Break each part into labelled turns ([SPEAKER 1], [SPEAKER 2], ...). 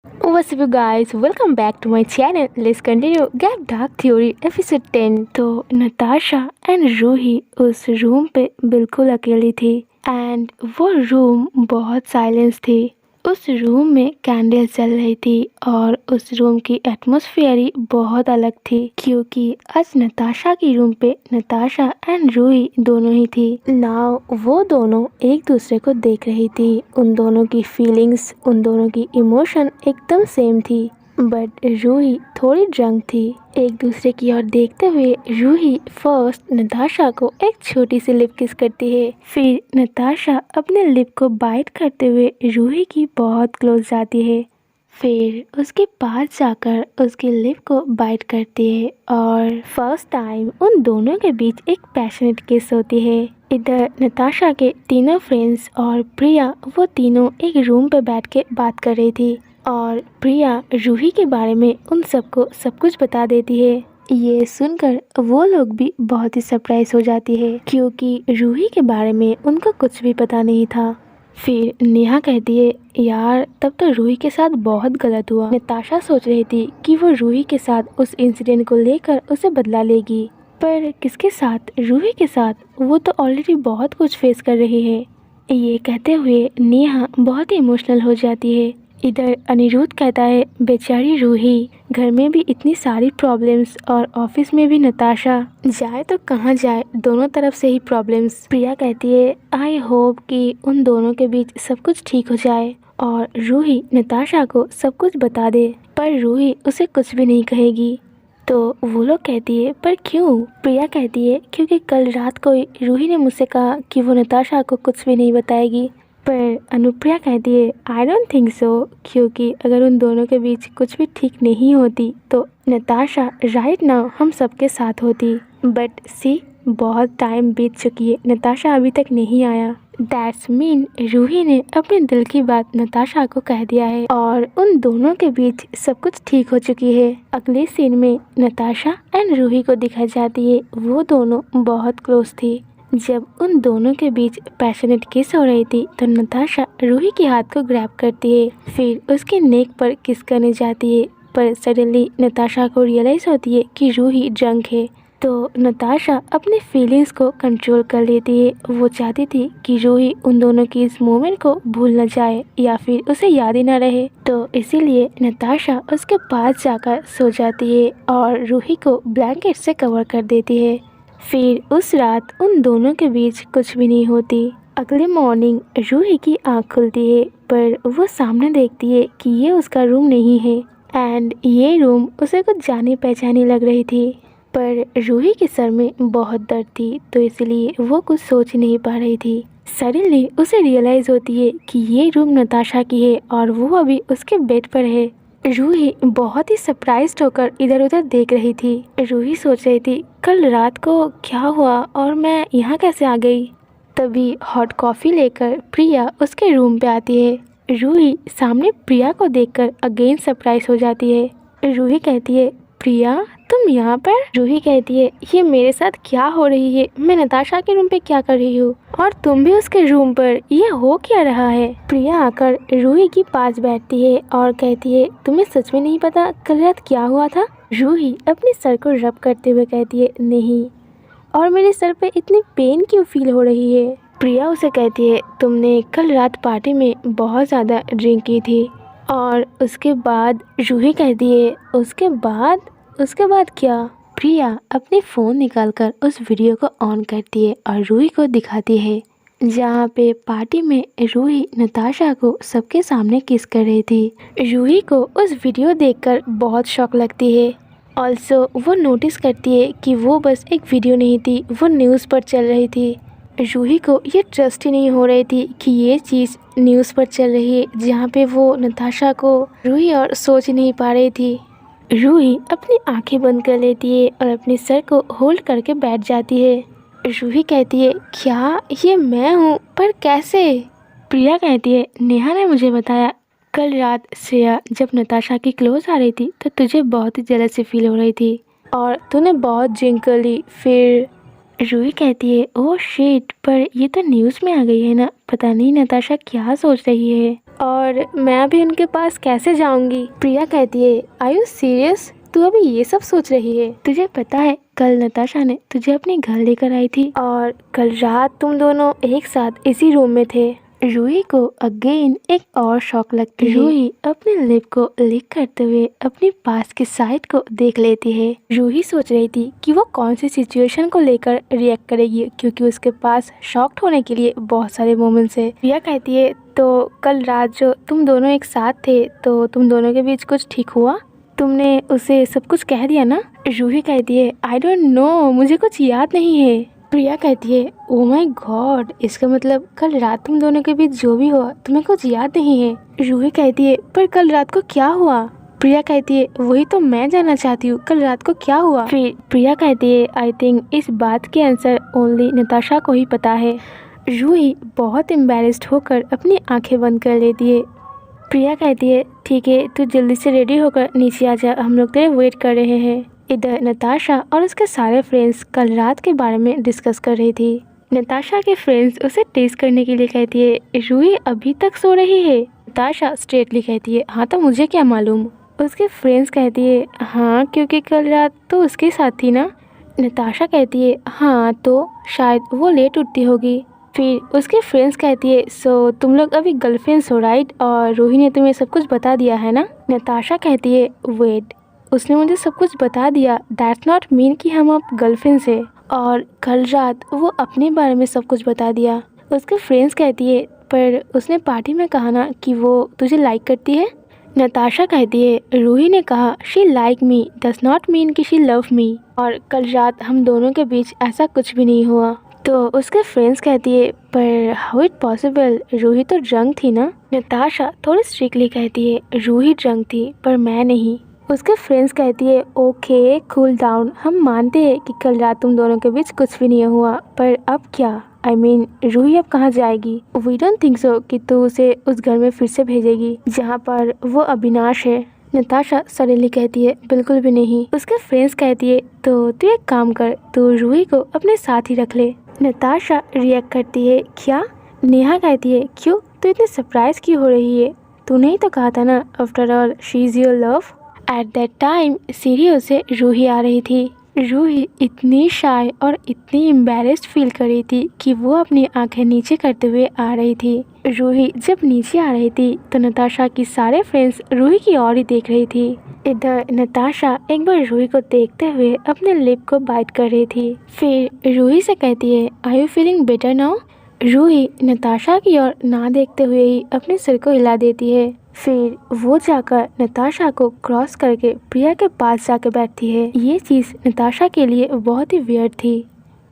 [SPEAKER 1] What's up you guys? Welcome back to my channel. Let's continue Gap Dark Theory episode 10। तो Natasha and Ruhi उस room पे बिल्कुल अकेली थी एंड वो रूम बहुत साइलेंस थी। उस रूम में कैंडल चल रही थी और उस रूम की एटमॉस्फेयर ही बहुत अलग थी क्योंकि आज नताशा की रूम पे नताशा एंड रूही दोनों ही थी। नाउ वो दोनों एक दूसरे को देख रही थी। उन दोनों की फीलिंग्स, उन दोनों की इमोशन एकदम सेम थी, बट रूही थोड़ी ड्रंक थी। एक दूसरे की ओर देखते हुए रूही फर्स्ट नताशा को एक छोटी सी लिप किस करती है, फिर नताशा अपने लिप को बाइट करते हुए रूही की बहुत क्लोज जाती है, फिर उसके पास जाकर उसकी लिप को बाइट करती है और फर्स्ट टाइम उन दोनों के बीच एक पैशनेट किस होती है। इधर नताशा के तीनों फ्रेंड्स और प्रिया वो तीनों एक रूम पे बैठ के बात कर रही थी और प्रिया रूही के बारे में उन सबको सब कुछ बता देती है। ये सुनकर वो लोग भी बहुत ही सरप्राइज हो जाती है क्योंकि रूही के बारे में उनको कुछ भी पता नहीं था। फिर नेहा कहती है, यार तब तो रूही के साथ बहुत गलत हुआ। नताशा सोच रही थी कि वो रूही के साथ उस इंसिडेंट को लेकर उसे बदला लेगी, पर किसके साथ? रूही के साथ। वो तो ऑलरेडी बहुत कुछ फेस कर रही है। ये कहते हुए नेहा बहुत ही इमोशनल हो जाती है। इधर अनिरुद्ध कहता है, बेचारी रूही, घर में भी इतनी सारी प्रॉब्लम्स और ऑफिस में भी नताशा, जाए तो कहाँ जाए, दोनों तरफ से ही प्रॉब्लम्स। प्रिया कहती है, आई होप कि उन दोनों के बीच सब कुछ ठीक हो जाए और रूही नताशा को सब कुछ बता दे, पर रूही उसे कुछ भी नहीं कहेगी। तो वो लोग कहती है, पर क्यों? प्रिया कहती है, क्योंकि कल रात को रूही ने मुझसे कहा कि वो नताशा को कुछ भी नहीं बताएगी। पर अनुप्रिया कहती है, आई डोंट थिंक सो, क्योंकि अगर उन दोनों के बीच कुछ भी ठीक नहीं होती तो नताशा राइट नाउ हम सबके साथ होती। बट सी, बहुत टाइम बीत चुकी है, नताशा अभी तक नहीं आया। दैट्स मीन रूही ने अपने दिल की बात नताशा को कह दिया है और उन दोनों के बीच सब कुछ ठीक हो चुकी है। अगले सीन में नताशा एंड रूही को दिखाई जाती है वो दोनों बहुत क्लोज थी। जब उन दोनों के बीच पैशनेट किस हो रही थी तो नताशा रूही के हाथ को ग्रैब करती है, फिर उसके नेक पर किस करने जाती है, पर सडनली नताशा को रियलाइज होती है कि रूही ड्रंक है। तो नताशा अपनी फीलिंग्स को कंट्रोल कर लेती है। वो चाहती थी कि रूही उन दोनों की इस मोमेंट को भूल न जाए या फिर उसे याद ही न रहे, तो इसीलिए नताशा उसके पास जाकर सो जाती है और रूही को ब्लैंकेट से कवर कर देती है। फिर उस रात उन दोनों के बीच कुछ भी नहीं होती। अगले मॉर्निंग रूही की आँख खुलती है, पर वो सामने देखती है कि ये उसका रूम नहीं है एंड ये रूम उसे कुछ जानी पहचानी लग रही थी। पर रूही के सर में बहुत दर्द थी तो इसलिए वो कुछ सोच नहीं पा रही थी। सडनली उसे रियलाइज होती है कि ये रूम नताशा की है और वो अभी उसके बेड पर है। रूही बहुत ही सरप्राइज्ड होकर इधर उधर देख रही थी। रूही सोच रही थी, कल रात को क्या हुआ और मैं यहाँ कैसे आ गई। तभी हॉट कॉफ़ी लेकर प्रिया उसके रूम पे आती है। रूही सामने प्रिया को देखकर अगेन सरप्राइज हो जाती है। रूही कहती है, प्रिया तुम यहाँ पर? रूही कहती है, ये मेरे साथ क्या हो रही है? मैं नताशा के रूम पे क्या कर रही हूँ और तुम भी उसके रूम पर, ये हो क्या रहा है? प्रिया आकर रूही के पास बैठती है और कहती है, तुम्हें सच में नहीं पता कल रात क्या हुआ था? रूही अपने सर को रब करते हुए कहती है, नहीं, और मेरे सर पे इतनी पेन क्यों फील हो रही है? प्रिया उसे कहती है, तुमने कल रात पार्टी में बहुत ज़्यादा ड्रिंक की थी। और उसके बाद रूही कहती है, उसके बाद क्या? प्रिया अपने फ़ोन निकालकर उस वीडियो को ऑन करती है और रूही को दिखाती है, जहाँ पे पार्टी में रूही नताशा को सबके सामने किस कर रही थी। रूही को उस वीडियो देखकर बहुत शॉक लगती है। ऑल्सो वो नोटिस करती है कि वो बस एक वीडियो नहीं थी, वो न्यूज़ पर चल रही थी। रूही को ये ट्रस्ट ही नहीं हो रही थी कि ये चीज़ न्यूज़ पर चल रही है, जहाँ पे वो नताशा को रूही और सोच नहीं पा रही थी। रूही अपनी आंखें बंद कर लेती है और अपने सर को होल्ड करके बैठ जाती है। रूही कहती है, क्या ये मैं हूँ? पर कैसे? प्रिया कहती है, नेहा ने मुझे बताया कल रात श्रेया जब नताशा की क्लोज आ रही थी तो तुझे बहुत ही जेलसी फील हो रही थी और तूने बहुत ड्रिंक कर ली। फिर रूही कहती है, ओह शिट, पर ये तो न्यूज़ में आ गई है ना, पता नहीं नताशा क्या सोच रही है। और मैं अभी उनके पास कैसे जाऊंगी। प्रिया कहती है आर यू सीरियस, तू अभी ये सब सोच रही है? तुझे पता है कल नताशा ने तुझे अपने घर लेकर आई थी और कल रात तुम दोनों एक साथ इसी रूम में थे। रूही को अगेन एक और शॉक लगती है। रूही अपने लिप को लिक करते हुए अपनी पास के साइड को देख लेती है। रूही सोच रही थी कि वो कौन सी सिचुएशन को लेकर रिएक्ट करेगी, क्योंकि उसके पास शॉक्ड होने के लिए बहुत सारे मोमेंट्स है। प्रिया कहती है तो कल रात जो तुम दोनों एक साथ थे तो तुम दोनों के बीच कुछ ठीक हुआ? तुमने उसे सब कुछ कह दिया ना? रूही कहती है आई डोंट नो, मुझे कुछ याद नहीं है। प्रिया कहती है ओ माय गॉड, इसका मतलब कल रात तुम दोनों के बीच जो भी हुआ तुम्हें कुछ याद नहीं है। रूही कहती है पर कल रात को क्या हुआ? प्रिया कहती है वही तो मैं जानना चाहती हूँ, कल रात को क्या हुआ? फिर प्रिया कहती है आई थिंक इस बात के आंसर ओनली नताशा को ही पता है। रूही बहुत एम्बैरेस्ड होकर अपनी आंखें बंद कर लेती है। प्रिया कहती है ठीक है, तू जल्दी से रेडी होकर नीचे आ जा, हम लोग तेरे वेट कर रहे हैं। इधर नताशा और उसके सारे फ्रेंड्स कल रात के बारे में डिस्कस कर रही थी। नताशा के फ्रेंड्स उसे टेस्ट करने के लिए कहती है रूही अभी तक सो रही है? नताशा स्ट्रेटली कहती है हाँ तो मुझे क्या मालूम। उसके फ्रेंड्स कहती है हाँ क्योंकि कल रात तो उसके साथ थी ना। नताशा कहती है हाँ तो शायद वो लेट उठती होगी। फिर उसके फ्रेंड्स कहती है सो तुम लोग अभी गर्लफ्रेंड्स हो राइट, और रूही ने तुम्हें सब कुछ बता दिया है ना? नताशा कहती है वेट, उसने मुझे सब कुछ बता दिया दैट्स नॉट मीन कि हम अब गर्लफ्रेंड्स है, और कल रात वो अपने बारे में सब कुछ बता दिया। उसके फ्रेंड्स कहती है पर उसने पार्टी में कहा ना कि वो तुझे लाइक करती है। नताशा कहती है रूही ने कहा she like me does not mean कि शी लव मी, और कल रात हम दोनों के बीच ऐसा कुछ भी नहीं हुआ। तो उसके फ्रेंड्स कहती है पर हाउ इट पॉसिबल, रूही तो ड्रंक थी ना? नताशा थोड़ी स्ट्रिक्टली कहती है रूही ड्रंक थी पर मैं नहीं। उसके फ्रेंड्स कहती है ओके कूल डाउन, हम मानते हैं कि कल रात तुम दोनों के बीच कुछ भी नहीं हुआ, पर अब क्या? आई मीन रूही अब कहाँ जाएगी? वी डोंट थिंक सो कि तू उसे उस घर में फिर से भेजेगी जहाँ पर वो अविनाश है। नताशा सडनली कहती है बिल्कुल भी नहीं। उसके फ्रेंड्स कहती है तो तू एक काम कर, तू रूही को अपने साथ ही रख ले। नताशा रिएक्ट करती है क्या? नेहा कहती है क्यों, तू इतनी सरप्राइज क्यों हो रही है? तूने ही तो कहा था ना after all she is your love. At that time सीढ़ियों से रूही आ रही थी। रूही इतनी शाय और इतनी एम्बैरेस्ड फील कर रही थी कि वो अपनी आंखें नीचे करते हुए आ रही थी। रूही जब नीचे आ रही थी तो नताशा की सारे फ्रेंड्स रूही की ओर ही देख रही थी। इधर नताशा एक बार रूही को देखते हुए अपने लिप को बाइट कर रही थी। फिर रूही से कहती है are you feeling better now? Ruhi Natasha की ओर ना देखते हुए ही अपने सिर को हिला देती है। फिर वो जाकर नताशा को क्रॉस करके प्रिया के पास जाकर बैठती है। ये चीज़ नताशा के लिए बहुत ही वियर्ड थी।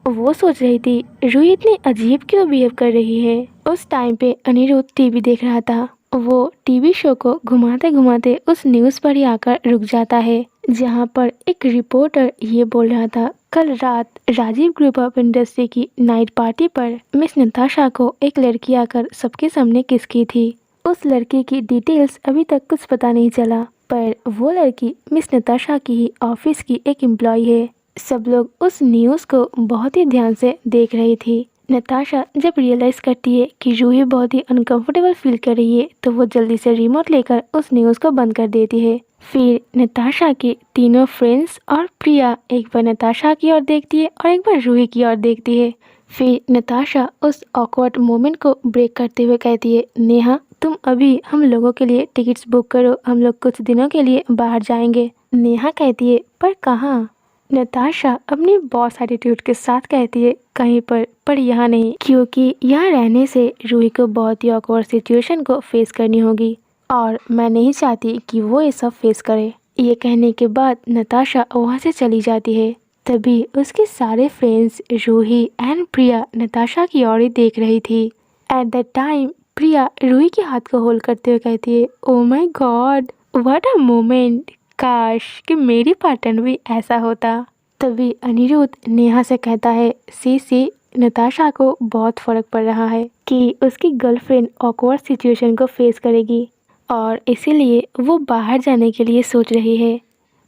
[SPEAKER 1] वो सोच रही थी रूही इतनी अजीब क्यों बिहेव कर रही है। उस टाइम पे अनिरुद्ध टीवी देख रहा था। वो टीवी शो को घुमाते घुमाते उस न्यूज़ पर ही आकर रुक जाता है जहाँ पर एक रिपोर्टर ये बोल रहा था कल रात राजीव ग्रुप ऑफ इंडस्ट्री की नाइट पार्टी पर मिस नताशा को एक लड़की आकर सबके सामने किस की थी। उस लड़की की डिटेल्स अभी तक कुछ पता नहीं चला, पर वो लड़की मिस नताशा की ही ऑफिस की एक एम्प्लॉय है। सब लोग उस न्यूज़ को बहुत ही ध्यान से देख रही थी। नताशा जब रियलाइज़ करती है कि रूही बहुत ही अनकंफर्टेबल फील कर रही है तो वो जल्दी से रिमोट लेकर उस न्यूज़ को बंद कर देती है। फिर नताशा के तीनों फ्रेंड्स और प्रिया एक बार नताशा की ओर देखती है और एक बार रूही की ओर देखती है। फिर नताशा उस ऑकवर्ड मोमेंट को ब्रेक करते हुए कहती है नेहा तुम अभी हम लोगों के लिए टिकट्स बुक करो, हम लोग कुछ दिनों के लिए बाहर जाएंगे। नेहा कहती है पर कहाँ? नताशा अपनी बॉस एटीट्यूड के साथ कहती है कहीं पर यहाँ नहीं, क्योंकि यहाँ रहने से रूही को बहुत ही ऑकवर्ड सिचुएशन को फेस करनी होगी और मैं नहीं चाहती कि वो ये सब फेस करे। ये कहने के बाद नताशा वहाँ से चली जाती है। तभी उसके सारे फ्रेंड्स रूही एंड प्रिया नताशा की ओर ही देख रही थी। एट दैट टाइम प्रिया रूही के हाथ को होल्ड करते हुए कहती है oh my God what a moment, काश कि मेरी पार्टनर भी ऐसा होता। तभी अनिरुद्ध नेहा से कहता है सी नताशा को बहुत फ़र्क पड़ रहा है कि उसकी गर्लफ्रेंड ऑकवर्ड सिचुएशन को फेस करेगी और इसीलिए वो बाहर जाने के लिए सोच रही है।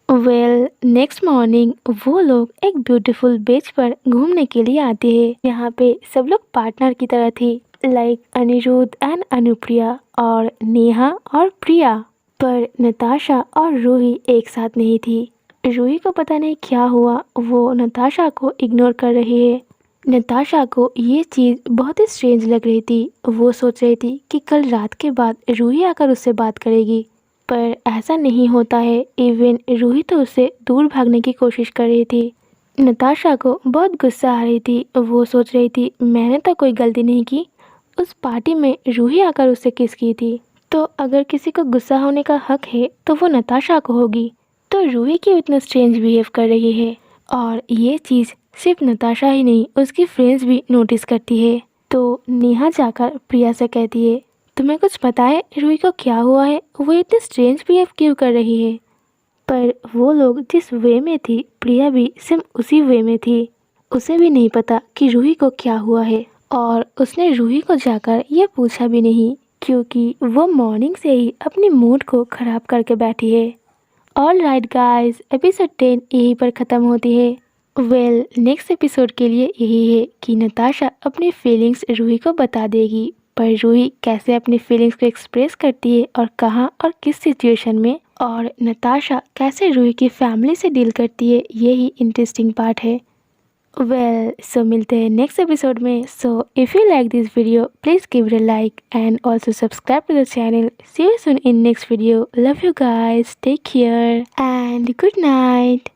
[SPEAKER 1] नेक्स्ट मॉर्निंग वो लोग एक ब्यूटीफुल बीच पर घूमने के लिए आते हैं। यहाँ पे सब लोग पार्टनर की तरह थे, लाइक अनिरुद्ध एंड अनुप्रिया और नेहा और प्रिया। पर नताशा और रूही एक साथ नहीं थी। रूही को पता नहीं क्या हुआ, वो नताशा को इग्नोर कर रही है। नताशा को ये चीज़ बहुत ही स्ट्रेंज लग रही थी। वो सोच रही थी कि कल रात के बाद रूही आकर उससे बात करेगी, पर ऐसा नहीं होता है। इवन रूही तो उससे दूर भागने की कोशिश कर रही थी। नताशा को बहुत गुस्सा आ रही थी। वो सोच रही थी मैंने तो कोई गलती नहीं की, उस पार्टी में रूही आकर उससे किस की थी, तो अगर किसी को गुस्सा होने का हक है तो वो नताशा को होगी। तो रूही क्यों इतना स्ट्रेंज बिहेव कर रही है? और ये चीज़ सिर्फ नताशा ही नहीं, उसकी फ्रेंड्स भी नोटिस करती है। तो नेहा जाकर प्रिया से कहती है तुम्हें कुछ पता है रूही को क्या हुआ है, वो इतनी स्ट्रेंज बिहेव क्यों कर रही है? पर वो लोग जिस वे में थी, प्रिया भी सेम उसी वे में थी। उसे भी नहीं पता कि रूही को क्या हुआ है, और उसने रूही को जाकर ये पूछा भी नहीं, क्योंकि वो मॉर्निंग से ही अपनी मूड को ख़राब करके बैठी है। ऑल राइट गाइज, एपिसोड 10 यहीं पर ख़त्म होती है। नेक्स्ट एपिसोड के लिए यही है कि नताशा अपनी फीलिंग्स रूही को बता देगी, पर रूही कैसे अपनी फीलिंग्स को एक्सप्रेस करती है और कहाँ और किस सिचुएशन में, और नताशा कैसे रूही की फैमिली से डील करती है, यही इंटरेस्टिंग पार्ट है। सो मिलते हैं नेक्स्ट एपिसोड में। So if you like this video please give it a like and also subscribe to the channel. See you soon in next video. Love you guys, take care and good night.